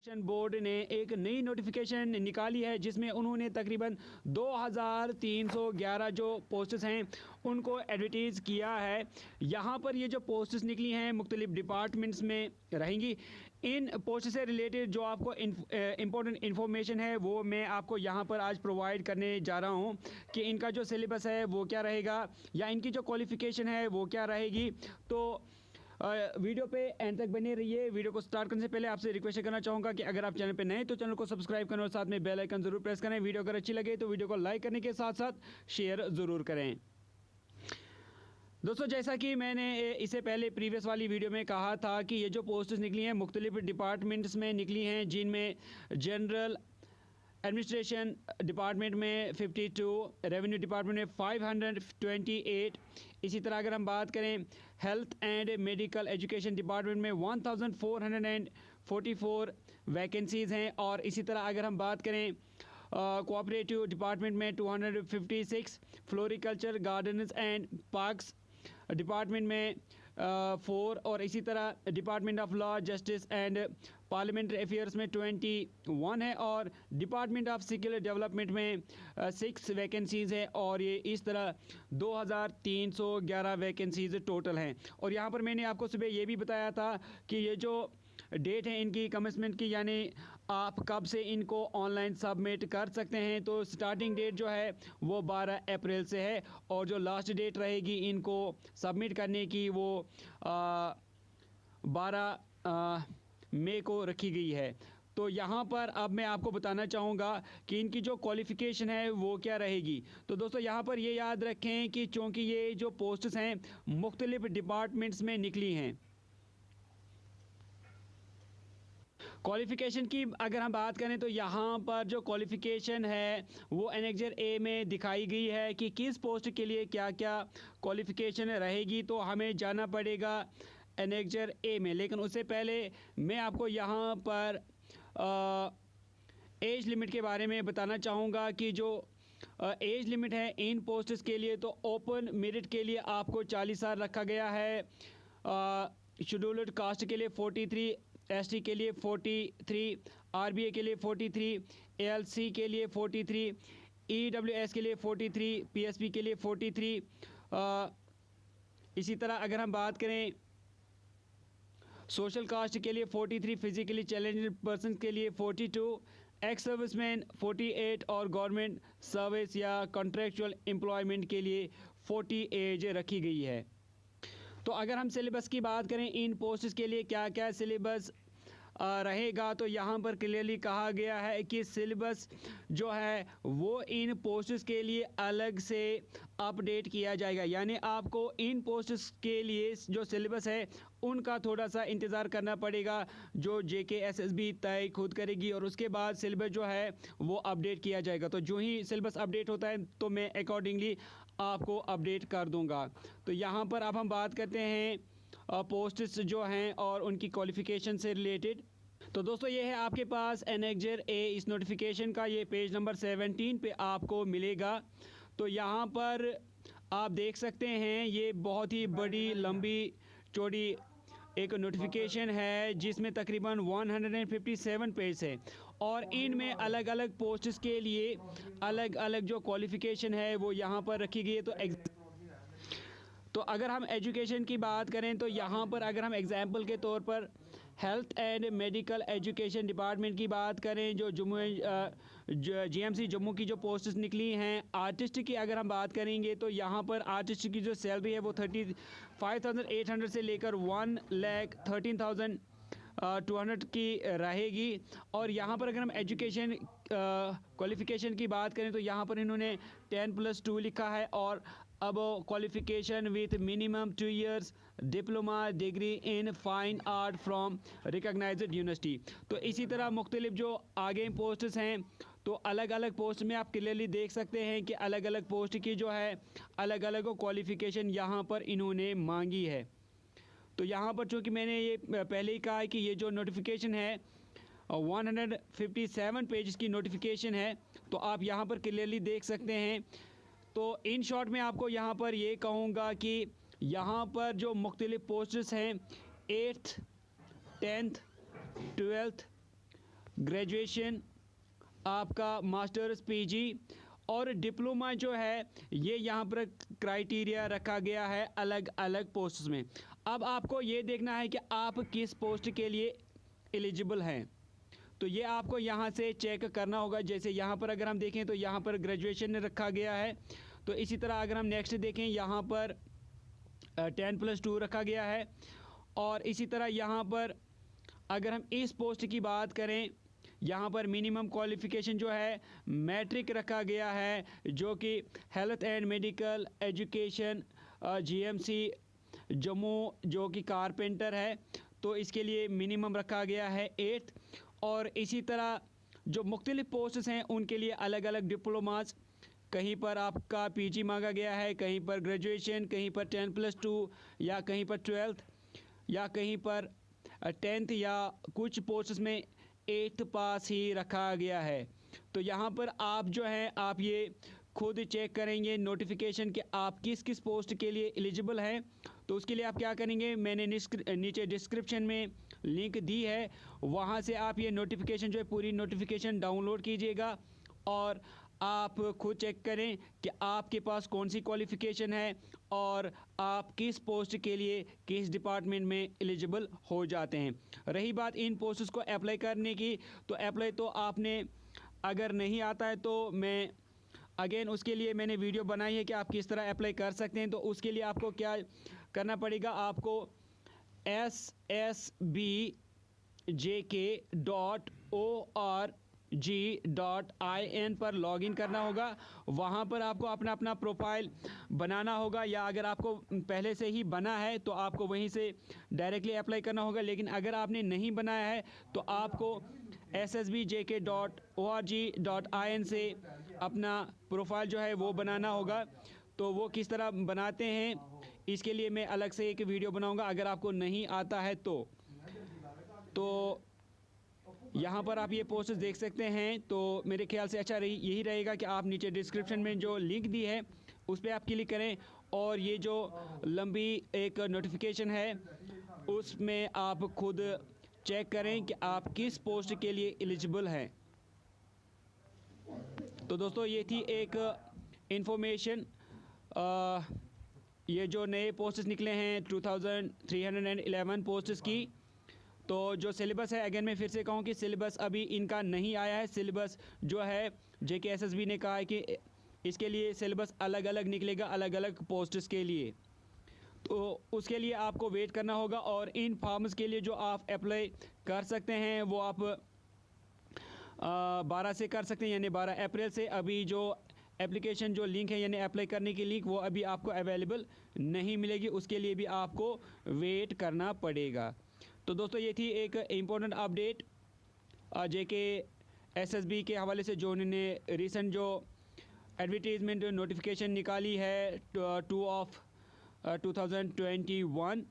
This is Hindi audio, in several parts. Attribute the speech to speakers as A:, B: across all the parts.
A: एजुकेशन बोर्ड ने एक नई नोटिफिकेशन निकाली है जिसमें उन्होंने तकरीबन 2311 जो पोस्ट्स हैं उनको एडवर्टीज़ किया है। यहाँ पर ये जो पोस्ट्स निकली हैं मुख्तलिफ डिपार्टमेंट्स में रहेंगी। इन पोस्ट से रिलेटेड जो आपको इम्पोर्टेंट इन्फॉर्मेशन है वो मैं आपको यहाँ पर आज प्रोवाइड करने जा रहा हूँ कि इनका जो सिलेबस है वो क्या रहेगा या इनकी जो क्वालिफ़िकेशन है वो क्या रहेगी। तो वीडियो पे एंड तक बने रहिए। वीडियो को स्टार्ट करने से पहले आपसे रिक्वेस्ट करना चाहूँगा कि अगर आप चैनल पे नए हैं तो चैनल को सब्सक्राइब करें और साथ में बेल आइकन ज़रूर प्रेस करें। वीडियो अगर अच्छी लगे तो वीडियो को लाइक करने के साथ साथ शेयर ज़रूर करें। दोस्तों, जैसा कि मैंने इससे पहले प्रीवियस वाली वीडियो में कहा था कि ये जो पोस्ट्स निकली हैं मुख्तलिफ डिपार्टमेंट्स में निकली हैं, जिनमें जनरल एडमिनिस्ट्रेशन डिपार्टमेंट में 52, रेवेन्यू डिपार्टमेंट में 528। इसी तरह अगर हम बात करें health and medical education department में 1444 वैकेंसीज़ हैं। और इसी तरह अगर हम बात करें कोऑपरेटिव डिपार्टमेंट में 256, floriculture gardens and parks department में 4 और इसी तरह department of law justice and parliamentary affairs में 21 है और डिपार्टमेंट ऑफ स्किल डेवलपमेंट में 6 वैकेंसीज़ है। और ये इस तरह 2311 वैकेंसीज़ टोटल हैं। और यहाँ पर मैंने आपको सुबह ये भी बताया था कि ये जो डेट है इनकी कमेंसमेंट की, यानी आप कब से इनको ऑनलाइन सबमिट कर सकते हैं, तो स्टार्टिंग डेट जो है वो 12 अप्रैल से है और जो लास्ट डेट रहेगी इनको सबमिट करने की वो 12 मई को रखी गई है। तो यहाँ पर अब मैं आपको बताना चाहूँगा कि इनकी जो क्वालिफ़िकेशन है वो क्या रहेगी। तो दोस्तों, यहाँ पर ये याद रखें कि चूँकि ये जो पोस्ट्स हैं मुख्तलिफ डिपार्टमेंट्स में निकली हैं, क्वालिफ़िकेशन की अगर हम बात करें तो यहाँ पर जो क्वालिफ़िकेशन है वो एनेक्जर ए में दिखाई गई है कि किस पोस्ट के लिए क्या क्या क्वालिफ़िकेशन रहेगी। तो हमें जाना पड़ेगा एनेक्जर ए में, लेकिन उससे पहले मैं आपको यहाँ पर एज लिमिट के बारे में बताना चाहूँगा कि जो एज लिमिट है इन पोस्ट्स के लिए, तो ओपन मेरिट के लिए आपको 40 साल रखा गया है, शेड्यूल्ड कास्ट के लिए 43, एसटी के लिए 43, आरबीए के लिए 43, एएलसी के लिए 43, ईडब्ल्यूएस के लिए 43, पीएसपी के लिए 43। इसी तरह अगर हम बात करें सोशल कास्ट के लिए 43, फिजिकली चैलेंज्ड पर्सन के लिए 42, एक्स सर्विसमैन 48 और गवर्नमेंट सर्विस या कॉन्ट्रैक्चुअल एम्प्लॉयमेंट के लिए 40 एज रखी गई है। तो अगर हम सिलेबस की बात करें इन पोस्ट्स के लिए क्या क्या सिलेबस रहेगा, तो यहाँ पर क्लियरली कहा गया है कि सिलेबस जो है वो इन पोस्ट्स के लिए अलग से अपडेट किया जाएगा। यानी आपको इन पोस्ट्स के लिए जो सिलेबस है उनका थोड़ा सा इंतज़ार करना पड़ेगा, जो JKSSB तय खुद करेगी और उसके बाद सिलेबस जो है वो अपडेट किया जाएगा। तो जो ही सिलेबस अपडेट होता है तो मैं अकॉर्डिंगली आपको अपडेट कर दूंगा। तो यहाँ पर अब हम बात करते हैं पोस्ट्स जो हैं और उनकी क्वालिफ़िकेशन से रिलेटेड। तो दोस्तों, ये है आपके पास एनेक्जर ए, इस नोटिफिकेशन का ये पेज नंबर 17 पे आपको मिलेगा। तो यहाँ पर आप देख सकते हैं ये बहुत ही बड़ी लंबी चौड़ी एक नोटिफिकेशन है जिसमें तकरीबन 157 पेज है और इनमें अलग अलग पोस्ट्स के लिए अलग अलग जो क्वालिफ़िकेशन है वो यहाँ पर रखी गई है। तो अगर हम एजुकेशन की बात करें तो यहाँ पर अगर हम एग्जाम्पल के तौर पर health and medical education department की बात करें, जो GMC जम्मू की जो पोस्ट्स निकली हैं, आर्टिस्ट की अगर हम बात करेंगे तो यहाँ पर आर्टिस्ट की जो सैलरी है वो 35,800 से लेकर 1,13,200 की रहेगी। और यहाँ पर अगर हम एजुकेशन क्वालिफ़िकेशन की बात करें तो यहाँ पर इन्होंने 10+2 लिखा है और अब qualification with minimum 2 years diploma degree in fine art from recognised university. तो इसी तरह मुख्तलिफ जो आगे पोस्ट्स हैं तो अलग अलग पोस्ट में आप क्लियरली देख सकते हैं कि अलग अलग पोस्ट की जो है अलग अलग क्वालिफ़िकेशन यहाँ पर इन्होंने मांगी है। तो यहाँ पर चूँकि मैंने ये पहले ही कहा है कि ये जो नोटिफिकेशन है 157 पेज की नोटिफिकेशन है, तो आप यहाँ पर क्लियरली देख सकते हैं। तो इन शॉर्ट में आपको यहाँ पर ये कहूँगा कि यहाँ पर जो मुख्तलिफ पोस्ट्स हैं 8th 10th 12th ग्रेजुएशन, आपका मास्टर्स, पीजी और डिप्लोमा जो है ये यहाँ पर क्राइटेरिया रखा गया है अलग अलग पोस्ट्स में। अब आपको ये देखना है कि आप किस पोस्ट के लिए एलिजिबल हैं, तो ये आपको यहाँ से चेक करना होगा। जैसे यहाँ पर अगर हम देखें तो यहाँ पर ग्रेजुएशन रखा गया है, तो इसी तरह अगर हम नेक्स्ट देखें यहाँ पर 10+2 रखा गया है। और इसी तरह यहाँ पर अगर हम इस पोस्ट की बात करें, यहाँ पर मिनिमम क्वालिफ़िकेशन जो है मैट्रिक रखा गया है, जो कि health and medical education GMC Jammu जो कि कारपेंटर है, तो इसके लिए मिनिमम रखा गया है 8। और इसी तरह जो मुख्तलिफ पोस्ट्स हैं उनके लिए अलग अलग डिप्लोमास, कहीं पर आपका पीजी मांगा गया है, कहीं पर ग्रेजुएशन, कहीं पर 10+2 या कहीं पर 12th या कहीं पर 10th या कुछ पोस्ट्स में 8th पास ही रखा गया है। तो यहाँ पर आप जो हैं आप ये खुद चेक करेंगे नोटिफिकेशन कि आप किस किस पोस्ट के लिए एलिजिबल हैं। तो उसके लिए आप क्या करेंगे, मैंने नीचे डिस्क्रिप्शन में लिंक दी है, वहाँ से आप ये नोटिफिकेशन जो है पूरी नोटिफिकेशन डाउनलोड कीजिएगा और आप खुद चेक करें कि आपके पास कौन सी क्वालिफ़िकेशन है और आप किस पोस्ट के लिए किस डिपार्टमेंट में एलिजिबल हो जाते हैं। रही बात इन पोस्ट्स को अप्लाई करने की, तो अप्लाई तो आपने अगर नहीं आता है तो मैं अगेन उसके लिए मैंने वीडियो बनाई है कि आप किस तरह अप्लाई कर सकते हैं। तो उसके लिए आपको क्या करना पड़ेगा, आपको ssbjk.org.in पर लॉगिन करना होगा। वहाँ पर आपको अपना अपना प्रोफाइल बनाना होगा, या अगर आपको पहले से ही बना है तो आपको वहीं से डायरेक्टली अप्लाई करना होगा। लेकिन अगर आपने नहीं बनाया है तो आपको ssbjk.org.in से अपना प्रोफाइल जो है वो बनाना होगा। तो वो किस तरह बनाते हैं इसके लिए मैं अलग से एक वीडियो बनाऊंगा अगर आपको नहीं आता है तो यहाँ पर आप ये पोस्ट्स देख सकते हैं। तो मेरे ख्याल से अच्छा यही रहेगा कि आप नीचे डिस्क्रिप्शन में जो लिंक दी है उस पर आप क्लिक करें और ये जो लंबी एक नोटिफिकेशन है उसमें आप खुद चेक करें कि आप किस पोस्ट के लिए एलिजिबल हैं। तो दोस्तों ये थी एक इंफॉर्मेशन, ये जो नए पोस्ट्स निकले हैं 2311 पोस्ट्स की। तो जो सिलेबस है, अगेन मैं फिर से कहूँ कि सिलेबस अभी इनका नहीं आया है। सिलेबस जो है JKSSB ने कहा है कि इसके लिए सिलेबस अलग अलग निकलेगा अलग अलग पोस्ट्स के लिए, तो उसके लिए आपको वेट करना होगा। और इन फॉर्म्स के लिए जो आप अप्लाई कर सकते हैं वो आप 12 से कर सकते हैं, यानी 12 अप्रैल से। अभी जो एप्लीकेशन जो लिंक है यानी अप्लाई करने की लिंक वो अभी आपको अवेलेबल नहीं मिलेगी, उसके लिए भी आपको वेट करना पड़ेगा। तो दोस्तों ये थी एक इम्पोर्टेंट अपडेट JKSSB के हवाले से, जो उन्होंने रिसेंट जो एडवर्टीज़मेंट नोटिफिकेशन निकाली है 2 ऑफ 2021।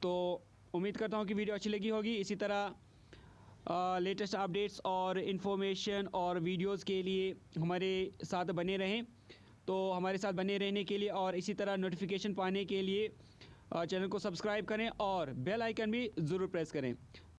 A: तो उम्मीद करता हूँ कि वीडियो अच्छी लगी होगी। इसी तरह लेटेस्ट अपडेट्स और इन्फॉर्मेशन और वीडियोस के लिए हमारे साथ बने रहें। तो हमारे साथ बने रहने के लिए और इसी तरह नोटिफिकेशन पाने के लिए चैनल को सब्सक्राइब करें और बेल आइकन भी ज़रूर प्रेस करें।